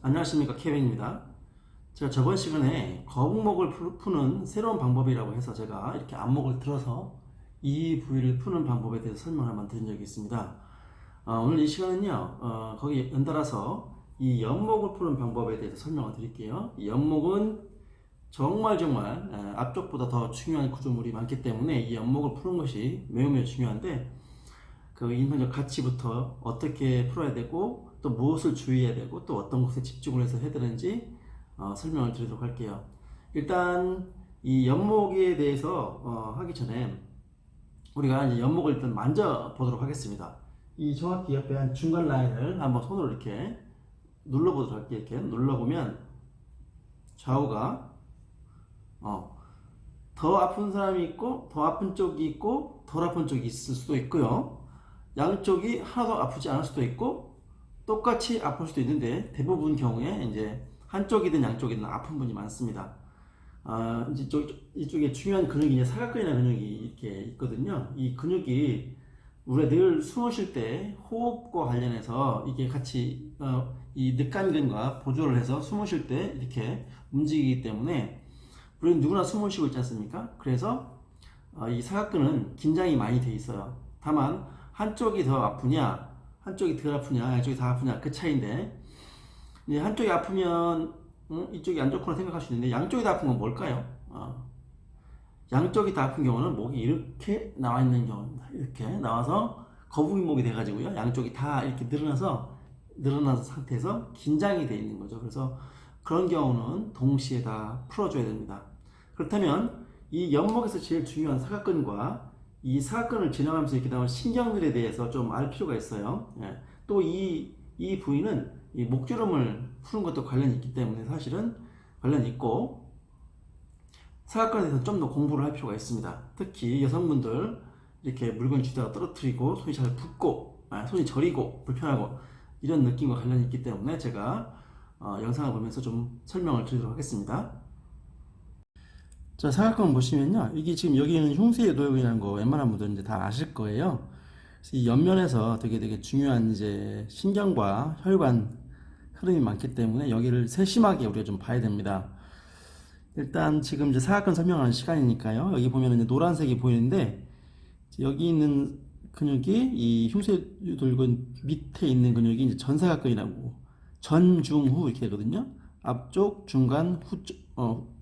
안녕하십니까, 케빈입니다. 제가 저번 시간에 거북목을 푸는 새로운 방법이라고 해서 제가 이렇게 안목을 들어서 이 부위를 푸는 방법에 대해서 설명을 한번 드린 적이 있습니다. 오늘 이 시간은요, 거기 연달아서 이 옆목을 푸는 방법에 대해서 설명을 드릴게요. 이 옆목은 정말 앞쪽보다 더 중요한 구조물이 많기 때문에 이 옆목을 푸는 것이 매우 중요한데, 그 인턴적 가치부터 어떻게 풀어야 되고 또 무엇을 주의해야 되고 또 어떤 것에 집중을 해서 해야 되는지 설명을 드리도록 할게요. 일단 이 연목에 대해서 하기 전에 우리가 이제 연목을 일단 만져 보도록 하겠습니다. 이 정확히 옆에 한 중간 라인을 한번 손으로 이렇게 눌러보도록 할게요. 이렇게 눌러보면 좌우가 더 아픈 사람이 있고 더 아픈 쪽이 있고 덜 아픈 쪽이 있을 수도 있고요. 양쪽이 하나도 아프지 않을 수도 있고 똑같이 아플 수도 있는데 대부분 경우에 이제 한쪽이든 양쪽이든 아픈 분이 많습니다. 이제 이쪽에 중요한 근육이 이제 사각근이라는 근육이 이렇게 있거든요. 이 근육이 우리가 늘 숨을 쉴 때 호흡과 관련해서 이게 같이 이 늑간근과 보조를 해서 숨을 쉴 때 이렇게 움직이기 때문에 우리는 누구나 숨을 쉬고 있지 않습니까? 그래서 이 사각근은 긴장이 많이 돼 있어요. 다만 한쪽이 더 아프냐, 한쪽이 덜 아프냐, 양쪽이 다 아프냐 그 차이인데 이제 한쪽이 아프면 이쪽이 안 좋구나 생각할 수 있는데 양쪽이 다 아픈 건 뭘까요? 양쪽이 다 아픈 경우는 목이 이렇게 나와 있는 경우입니다. 이렇게 나와서 거북이 목이 돼가지고요. 양쪽이 다 이렇게 늘어난 상태에서 긴장이 돼 있는 거죠. 그래서 그런 경우는 동시에 다 풀어줘야 됩니다. 그렇다면 이 옆목에서 제일 중요한 사각근과 이 사각근을 지나가면서 이렇게 나온 신경들에 대해서 좀 알 필요가 있어요. 예. 또 이 부위는 이 목주름을 푸는 것도 관련이 있기 때문에 사실은 관련이 있고 사각근에 대해서 좀 더 공부를 할 필요가 있습니다. 특히 여성분들 이렇게 물건 주다가 떨어뜨리고 손이 잘 붓고 손이 저리고 불편하고 이런 느낌과 관련이 있기 때문에 제가 영상을 보면서 좀 설명을 드리도록 하겠습니다. 자, 사각관 보시면요. 이게 지금 여기는 흉쇄유도근이라는 거 웬만한 분들은 이제 다 아실 거예요. 그래서 이 옆면에서 되게 중요한 이제 신경과 혈관 흐름이 많기 때문에 여기를 세심하게 우리가 좀 봐야 됩니다. 일단 지금 이제 사각관 설명하는 시간이니까요. 여기 보면 이제 노란색이 보이는데 여기 있는 근육이 이 흉쇄유돌근 밑에 있는 근육이 이제 전사각근이라고 전중후 이렇게 되거든요. 앞쪽, 중간,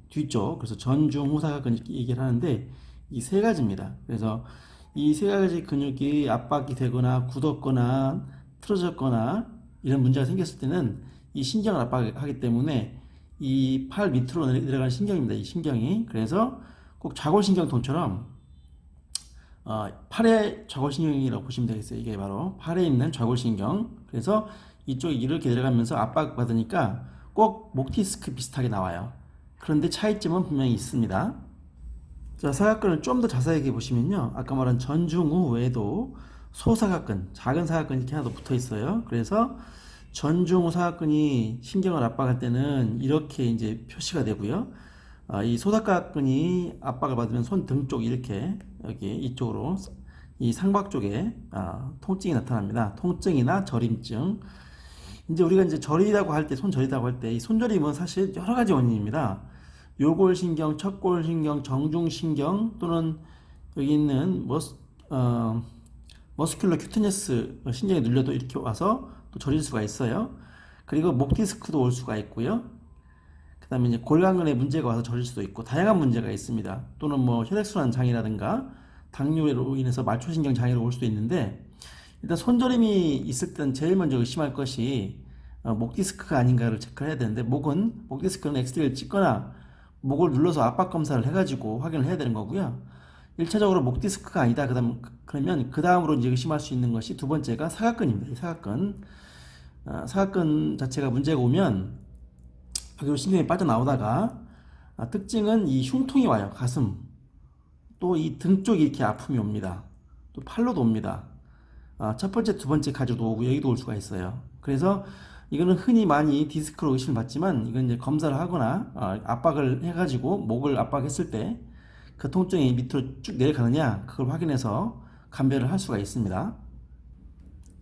뒤쪽. 그래서 전중후 사각근 이렇게 얘기를 하는데 이 세 가지입니다. 그래서 이 세 가지 근육이 압박이 되거나 굳었거나 틀어졌거나 이런 문제가 생겼을 때는 이 신경을 압박하기 때문에 이 팔 밑으로 내려가는 신경입니다. 이 신경이. 그래서 꼭 좌골신경통처럼 팔의 좌골신경이라고 보시면 되겠어요. 이게 바로 팔에 있는 좌골신경. 그래서 이쪽이 이렇게 내려가면서 압박받으니까 꼭 목디스크 비슷하게 나와요. 그런데 차이점은 분명히 있습니다. 자, 사각근을 좀 더 자세하게 보시면요. 아까 말한 전중후 외에도 소사각근, 작은 사각근이 이렇게 하나 더 붙어 있어요. 그래서 전중후 사각근이 신경을 압박할 때는 이렇게 이제 표시가 되고요. 이 소사각근이 압박을 받으면 손등 쪽 이렇게 여기 이쪽으로 이 상박 쪽에 통증이 나타납니다. 통증이나 저림증. 이제 우리가 이제 저리다고 할 때, 손저리다고 할 때, 이 손저림은 사실 여러 가지 원인입니다. 요골신경, 척골신경, 정중신경 또는 여기 있는 머스큘러 큐테니스 신경이 눌려도 이렇게 와서 또 저릴 수가 있어요. 그리고 목 디스크도 올 수가 있고요. 그 다음에 이제 골강근에 문제가 와서 저릴 수도 있고 다양한 문제가 있습니다. 또는 뭐 혈액순환 장애라든가 당뇨로 인해서 말초신경 장애로 올 수도 있는데 일단 손저림이 있을 때는 제일 먼저 의심할 것이 목 디스크가 아닌가를 체크를 해야 되는데 목 디스크는 엑스레이를 찍거나 목을 눌러서 압박 검사를 해가지고 확인을 해야 되는 거고요. 1차적으로 목 디스크가 아니다. 그러면 그 다음으로 이제 의심할 수 있는 것이 두 번째가 사각근입니다. 사각근. 사각근 자체가 문제가 오면 여기로 신경이 빠져나오다가 특징은 이 흉통이 와요. 가슴. 또 이 등 쪽이 이렇게 아픔이 옵니다. 또 팔로도 옵니다. 첫 번째, 두 번째 가지도 오고 여기도 올 수가 있어요. 그래서 이거는 흔히 많이 디스크로 의심을 받지만 이건 이제 검사를 하거나 압박을 해가지고 목을 압박했을 때 그 통증이 밑으로 쭉 내려가느냐 그걸 확인해서 감별을 할 수가 있습니다.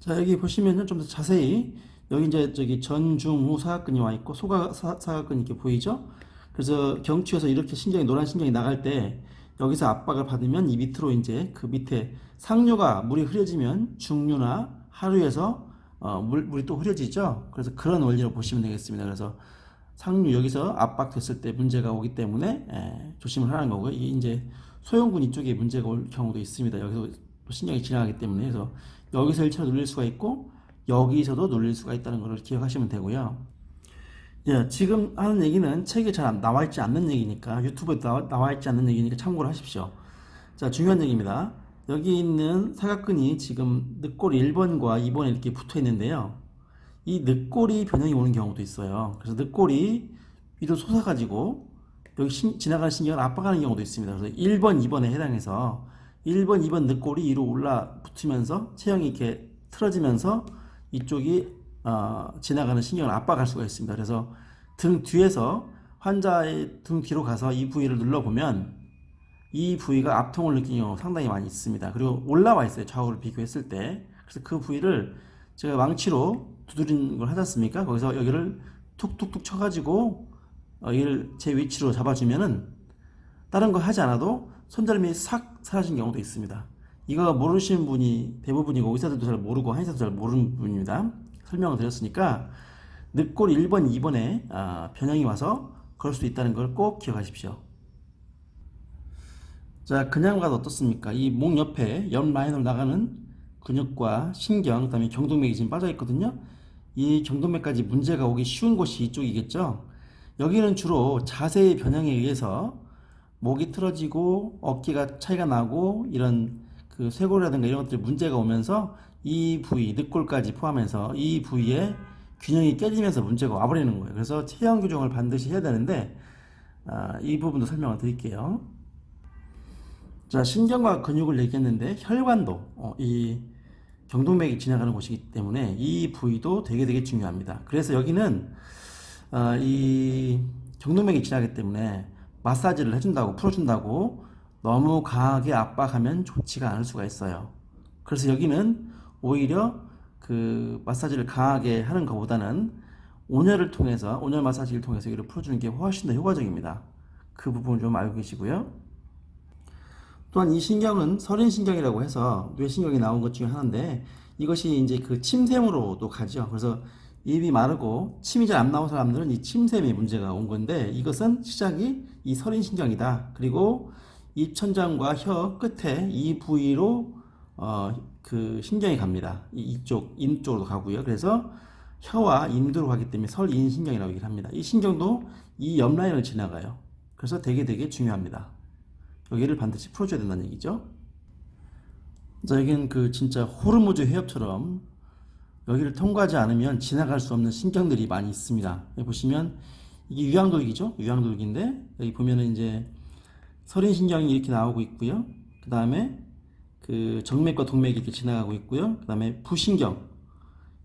자, 여기 보시면 좀 더 자세히 여기 이제 저기 전중후 사각근이 와 있고 사각근이 이렇게 보이죠? 그래서 경추에서 이렇게 신경이 노란 신경이 나갈 때 여기서 압박을 받으면 이 밑으로 이제 그 밑에 상류가 물이 흐려지면 중류나 하류에서 물이 또 흐려지죠. 그래서 그런 원리로 보시면 되겠습니다. 그래서 상류 여기서 압박됐을 때 문제가 오기 때문에 조심을 하는 거고요. 이게 이제 소형군 이쪽에 문제가 올 경우도 있습니다. 여기서 신경이 지나가기 때문에. 그래서 여기서 1차로 눌릴 수가 있고 여기서도 눌릴 수가 있다는 것을 기억하시면 되고요. 예, 지금 하는 얘기는 책에 잘 나와 있지 않는 얘기니까, 유튜브에 나와 있지 않는 얘기니까 참고를 하십시오. 자, 중요한 얘기입니다. 여기 있는 사각근이 지금 늑골 1번과 2번에 이렇게 붙어 있는데요. 이 늑골이 변형이 오는 경우도 있어요. 그래서 늑골이 위로 솟아가지고 여기 지나가는 신경을 압박하는 경우도 있습니다. 그래서 1번, 2번에 해당해서 1번, 2번 늑골이 위로 올라 붙으면서 체형이 이렇게 틀어지면서 이쪽이 지나가는 신경을 압박할 수가 있습니다. 그래서 등 뒤에서 환자의 등 뒤로 가서 이 부위를 눌러보면 이 부위가 압통을 느끼는 경우가 상당히 많이 있습니다. 그리고 올라와 있어요. 좌우를 비교했을 때. 그래서 그 부위를 제가 망치로 두드리는 걸 하지 않습니까? 거기서 여기를 툭툭툭 쳐가지고 여기를 제 위치로 잡아주면은 다른 거 하지 않아도 손저림이 싹 사라진 경우도 있습니다. 이거 모르시는 분이 대부분이고 의사들도 잘 모르고 한의사도 잘 모르는 분입니다. 설명을 드렸으니까 늑골 1번, 2번에 변형이 와서 그럴 수 있다는 걸 꼭 기억하십시오. 자, 그냥 가도 어떻습니까? 이 목 옆에 옆 라인으로 나가는 근육과 신경, 그다음에 경동맥이 지금 빠져 있거든요. 이 경동맥까지 문제가 오기 쉬운 곳이 이쪽이겠죠. 여기는 주로 자세의 변형에 의해서 목이 틀어지고 어깨가 차이가 나고 이런 그 쇄골이라든가 이런 것들이 문제가 오면서 이 부위, 늑골까지 포함해서 이 부위에 균형이 깨지면서 문제가 와버리는 거예요. 그래서 체형 교정을 반드시 해야 되는데 이 부분도 설명을 드릴게요. 자, 신경과 근육을 얘기했는데 혈관도 이 경동맥이 지나가는 곳이기 때문에 이 부위도 되게 중요합니다. 그래서 여기는 이 경동맥이 지나기 때문에 마사지를 해준다고 풀어준다고 너무 강하게 압박하면 좋지가 않을 수가 있어요. 그래서 여기는 오히려 그 마사지를 강하게 하는 것보다는 온열을 통해서 온열 마사지를 통해서 여기를 풀어주는 게 훨씬 더 효과적입니다. 그 부분 좀 알고 계시고요. 또한 이 신경은 설인신경이라고 해서 뇌신경이 나온 것 중에 하나인데 이것이 이제 그 침샘으로도 가죠. 그래서 입이 마르고 침이 잘 안 나온 사람들은 이 침샘에 문제가 온 건데 이것은 시작이 이 설인신경이다. 그리고 입천장과 혀 끝에 이 부위로 그 신경이 갑니다. 이쪽 임 쪽으로 가고요. 그래서 혀와 임두로 가기 때문에 설인신경이라고 얘기를 합니다. 이 신경도 이 옆 라인을 지나가요. 그래서 되게 중요합니다. 여기를 반드시 풀어줘야 된다는 얘기죠. 자, 여기는 그 진짜 호르무즈 해협처럼 여기를 통과하지 않으면 지나갈 수 없는 신경들이 많이 있습니다. 여기 보시면 이게 유양돌기죠. 유양돌기인데 여기 보면은 이제 설인신경이 이렇게 나오고 있고요. 그 다음에 그 정맥과 동맥이 이렇게 지나가고 있고요. 그 다음에 부신경,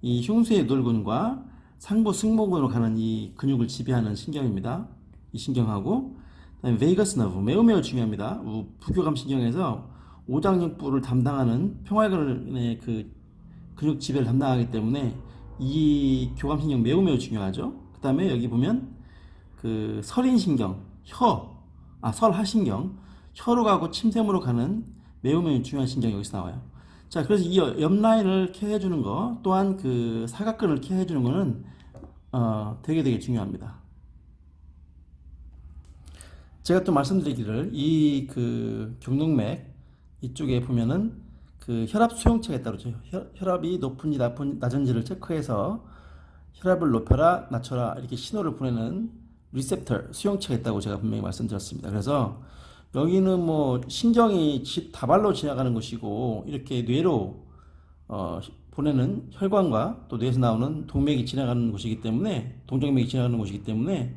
이 흉쇄의 돌근과 상부 승모근으로 가는 이 근육을 지배하는 신경입니다. 이 신경하고 그다음에 베이거스 너브 매우 중요합니다. 부교감 신경에서 오장육부를 담당하는 평활근의 그 근육 지배를 담당하기 때문에 이 교감 신경 매우 중요하죠. 그다음에 여기 보면 그 설인신경, 설하신경, 혀로 가고 침샘으로 가는 매우 중요한 신경이 여기서 나와요. 자, 그래서 이 옆 라인을 케어해주는 거 또한 그 사각근을 케어해주는 거는 되게 중요합니다. 제가 또 말씀드리기를 이 그 경동맥 이쪽에 보면은 그 혈압 수용체가 따르죠. 혈압이 높은지 낮은지를 체크해서 혈압을 높여라 낮춰라 이렇게 신호를 보내는 리셉터 수용체가 있다고 제가 분명히 말씀드렸습니다. 그래서 여기는 뭐 신경이 다발로 지나가는 곳이고 이렇게 뇌로 보내는 혈관과 또 뇌에서 나오는 동맥이 지나가는 곳이기 때문에 동정맥이 지나가는 곳이기 때문에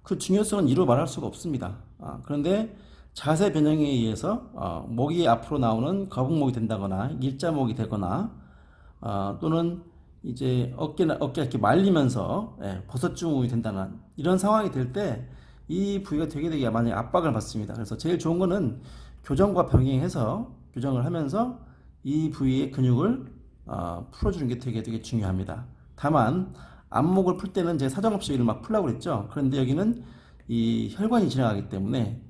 그 중요성은 이루 말할 수가 없습니다. 그런데 자세 변형에 의해서 목이 앞으로 나오는 거북목이 된다거나 일자목이 되거나 또는 이제 어깨가 이렇게 말리면서 버섯증후군이 된다는 이런 상황이 될 때 이 부위가 되게 많이 압박을 받습니다. 그래서 제일 좋은 거는 교정과 병행해서 교정을 하면서 이 부위의 근육을 풀어주는 게 되게 중요합니다. 다만 안목을 풀 때는 제가 사정없이 여기를 막 풀라고 그랬죠. 그런데 여기는 이 혈관이 지나가기 때문에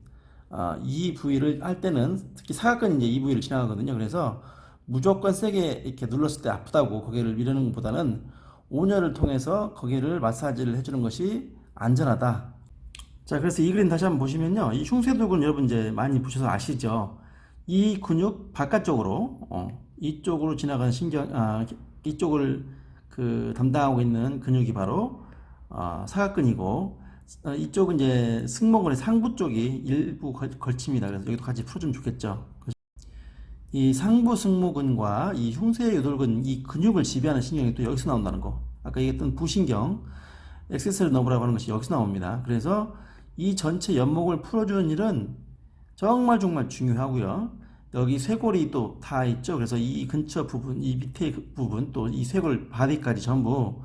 이 부위를 할 때는 특히 사각근이 이제 이 부위를 지나가거든요. 그래서 무조건 세게 이렇게 눌렀을 때 아프다고 고개를 미루는 것보다는 온열을 통해서 거기를 마사지를 해주는 것이 안전하다. 자, 그래서 이 그림 다시 한번 보시면요. 이 흉쇄도근 여러분 이제 많이 보셔서 아시죠? 이 근육 바깥쪽으로, 이쪽으로 지나가는 이쪽을 담당하고 있는 근육이 바로, 사각근이고, 이쪽은 이제 승모근의 상부 쪽이 일부 걸칩니다. 그래서 여기도 같이 풀어주면 좋겠죠. 이 상부 승모근과 이 흉쇄유돌근 이 근육을 지배하는 신경이 또 여기서 나온다는 거. 아까 얘기했던 부신경, 액세서리 너브라고 하는 것이 여기서 나옵니다. 그래서 이 전체 연목을 풀어주는 일은 정말 정말 중요하고요. 여기 쇄골이 또 다 있죠. 그래서 이 근처 부분, 이 밑에 부분, 또 이 쇄골 바디까지 전부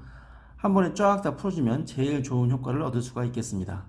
한 번에 쫙 다 풀어주면 제일 좋은 효과를 얻을 수가 있겠습니다.